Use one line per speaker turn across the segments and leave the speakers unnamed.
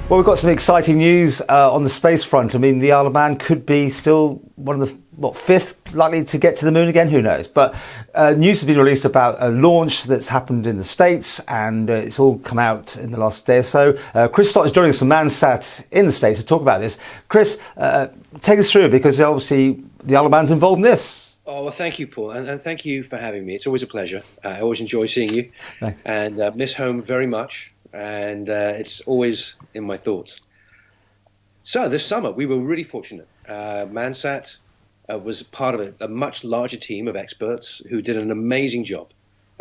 Well, we've got some exciting news on the space front. I mean, the Isle of Man could be still one of the, fifth likely to get to the moon again, who knows? But news has been released about a launch that's happened in the States, and it's all come out in the last day or so. Chris Stott is joining us from ManSat in the States to talk about this. Chris, take us through it, because obviously the Isle of Man's involved in this.
Oh, well, thank you, Paul, and thank you for having me. It's always a pleasure. I always enjoy seeing you.
Thanks.
And miss home very much. And it's always in my thoughts. So this summer, we were really fortunate. ManSat was part of a much larger team of experts who did an amazing job.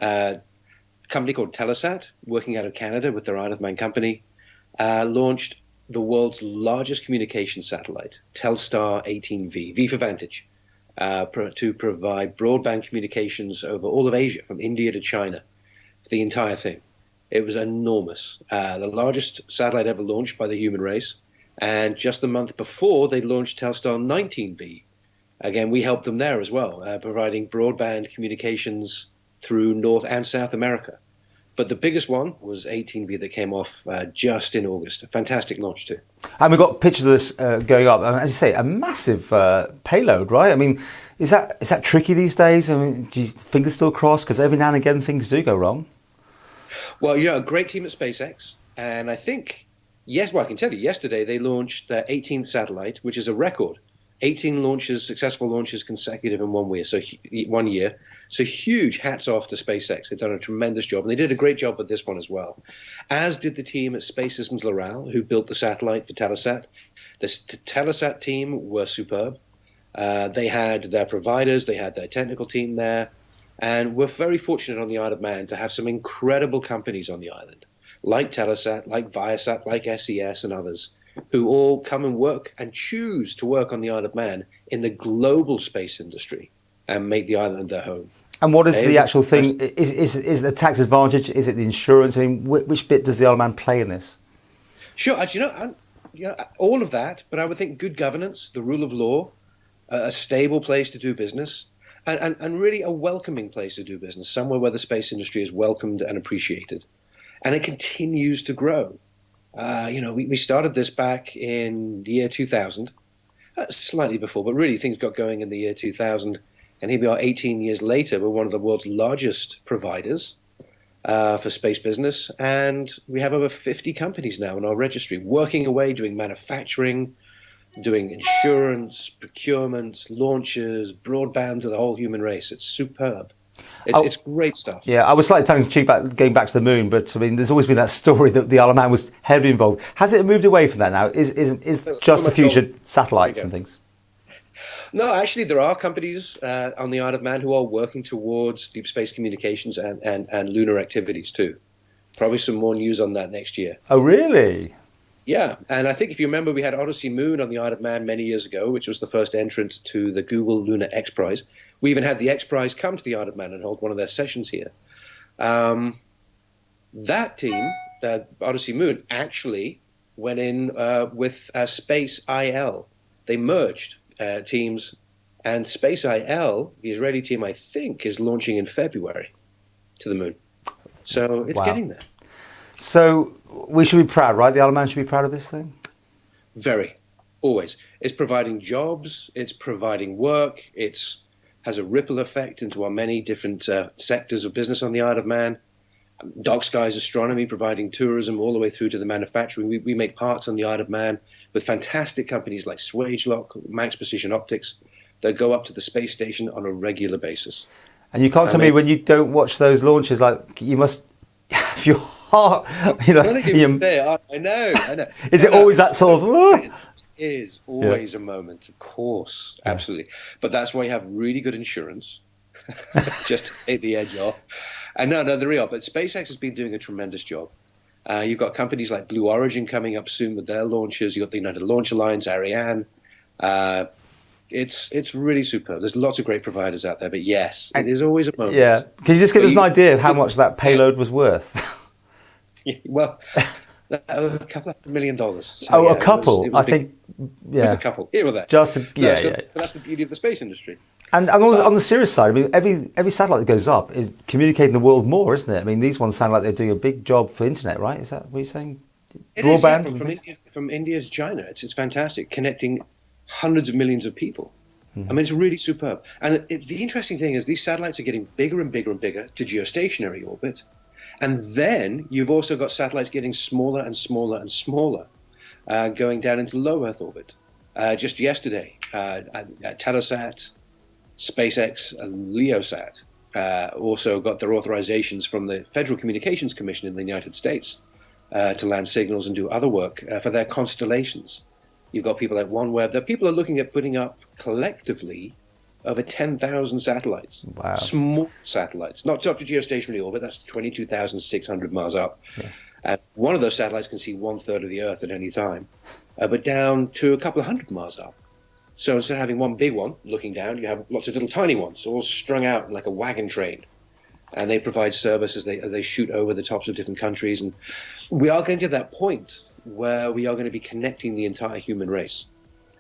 A company called Telesat, working out of Canada with their Isle of Man company, launched the world's largest communication satellite, Telstar 18V, V for Vantage, to provide broadband communications over all of Asia, from India to China, for the entire thing. It was enormous. The largest satellite ever launched by the human race. And just the month before, they launched Telstar 19V. Again, we helped them there as well, providing broadband communications through North and South America. But the biggest one was 18V that came off just in August. A fantastic launch too.
And we've got pictures of this going up. As you say, a massive payload, right? I mean, is that tricky these days? I mean, do you fingers still crossed? Because every now and again things do go wrong.
Well, a great team at SpaceX, and I think, I can tell you, yesterday they launched their 18th satellite, which is a record. 18 launches, successful launches consecutive in 1 year. So huge hats off to SpaceX. They've done a tremendous job, and they did a great job with this one as well. As did the team at Space Systems Loral, who built the satellite for Telesat. The Telesat team were superb. They had their providers, they had their technical team there. And we're very fortunate on the Isle of Man to have some incredible companies on the island, like Telesat, like Viasat, like SES and others, who all come and work and choose to work on the Isle of Man in the global space industry and make the island their home.
And what is the actual thing? Is the tax advantage? Is it the insurance? I mean, which bit does the Isle of Man play in this?
Sure, all of that, but I would think good governance, the rule of law, a stable place to do business, and really a welcoming place to do business, somewhere where the space industry is welcomed and appreciated. And it continues to grow. We started this back in the year 2000, slightly before, but really things got going in the year 2000. And here we are 18 years later, we're one of the world's largest providers for space business. And we have over 50 companies now in our registry, working away, doing manufacturing, doing insurance, procurement, launches, broadband to the whole human race. It's superb. It's great stuff.
Yeah, I was slightly tongue-in-cheek about going back to the moon, but I mean, there's always been that story that the Isle of Man was heavily involved. Has it moved away from that now? Is just the future satellites and things?
No, actually, there are companies on the Isle of Man who are working towards deep space communications and lunar activities too. Probably some more news on that next year.
Oh, really?
Yeah, and I think if you remember, we had Odyssey Moon on the Isle of Man many years ago, which was the first entrant to the Google Lunar X Prize. We even had the X Prize come to the Isle of Man and hold one of their sessions here. That team, Odyssey Moon, actually went in with Space IL. They merged teams, and Space IL, the Israeli team, I think, is launching in February to the moon. So it's getting there. So
we should be proud, right? The Isle of Man should be proud of this thing?
Very. Always. It's providing jobs. It's providing work. It has a ripple effect into our many different sectors of business on the Isle of Man. Dark skies astronomy, providing tourism all the way through to the manufacturing. We make parts on the Isle of Man with fantastic companies like Swagelock, Max Precision Optics that go up to the space station on a regular basis.
And you can't tell me when you don't watch those launches, like you must have your heart,
I know.
Is it always that sort of?
It is always a moment, of course, absolutely. But that's why you have really good insurance, just to take the edge off. And no, they're real. But SpaceX has been doing a tremendous job. You've got companies like Blue Origin coming up soon with their launches. You've got the United Launch Alliance, Ariane. It's really superb. There's lots of great providers out there, but yes, it is always a moment.
Yeah. Can you just give us an idea of how much that payload was worth?
Well, a couple of $1 million. So,
a couple. It was
a couple. Here or there.
But
that's the beauty of the space industry.
And on the serious side, I mean, every satellite that goes up is communicating the world more, isn't it? I mean, these ones sound like they're doing a big job for internet, right? Is that what you're saying?
It is, yeah,
broadband
from India to China. It's fantastic, connecting hundreds of millions of people. I mean, it's really superb. And the interesting thing is these satellites are getting bigger and bigger and bigger to geostationary orbit. And then you've also got satellites getting smaller and smaller and smaller, going down into low Earth orbit. Just yesterday, Telesat, SpaceX, and LeoSat also got their authorizations from the Federal Communications Commission in the United States to land signals and do other work for their constellations. You've got people like OneWeb. That people are looking at putting up collectively over 10,000 satellites.
Wow.
Small satellites, not up to geostationary orbit. That's 22,600 miles up. Yeah. One of those satellites can see 1/3 of the Earth at any time, but down to a couple of hundred miles up. So instead of having one big one looking down, you have lots of little tiny ones all strung out like a wagon train. And they provide service as they shoot over the tops of different countries. And we are getting to that point where we are going to be connecting the entire human race.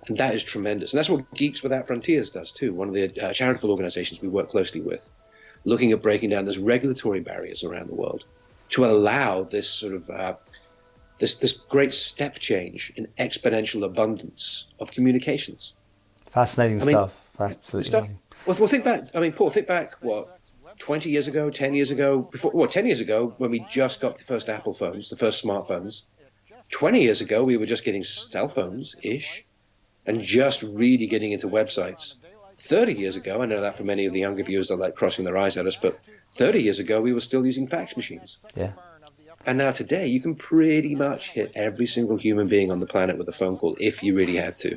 And that is tremendous. And that's what Geeks Without Frontiers does too, one of the charitable organizations we work closely with, looking at breaking down those regulatory barriers around the world to allow this sort of this great step change in exponential abundance of communications.
Fascinating stuff. Absolutely.
Well, think back. I mean, Paul, think back, what, 20 years ago, 10 years ago, 10 years ago when we just got the first Apple phones, the first smartphones. 20 years ago, we were just getting cell phones-ish and just really getting into websites. 30 years ago, I know that for many of the younger viewers are like crossing their eyes at us, but 30 years ago, we were still using fax machines.
Yeah.
And now today, you can pretty much hit every single human being on the planet with a phone call if you really had to.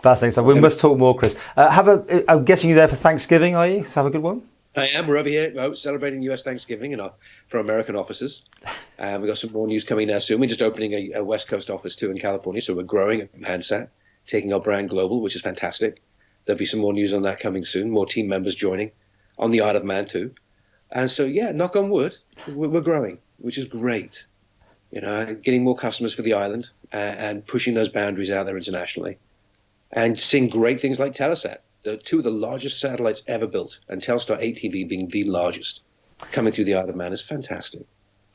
Fascinating stuff. We must talk more, Chris. I'm guessing you're there for Thanksgiving, are you? So have a good one.
I am. We're over here celebrating US Thanksgiving for American offices. We've got some more news coming there soon. We're just opening a West Coast office too in California, so we're growing at ManSat, taking our brand global, which is fantastic. There'll be some more news on that coming soon, more team members joining on the Isle of Man too. And so, yeah, knock on wood, we're growing, which is great. You know, getting more customers for the island and pushing those boundaries out there internationally. And seeing great things like Telesat. Two of the largest satellites ever built, and Telstar 8TV being the largest, coming through the Isle of Man is fantastic.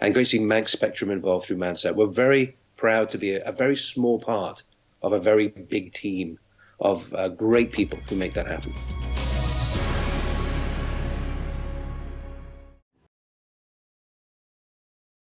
And great to see Manx Spectrum involved through ManSat. We're very proud to be a very small part of a very big team of great people who make that happen.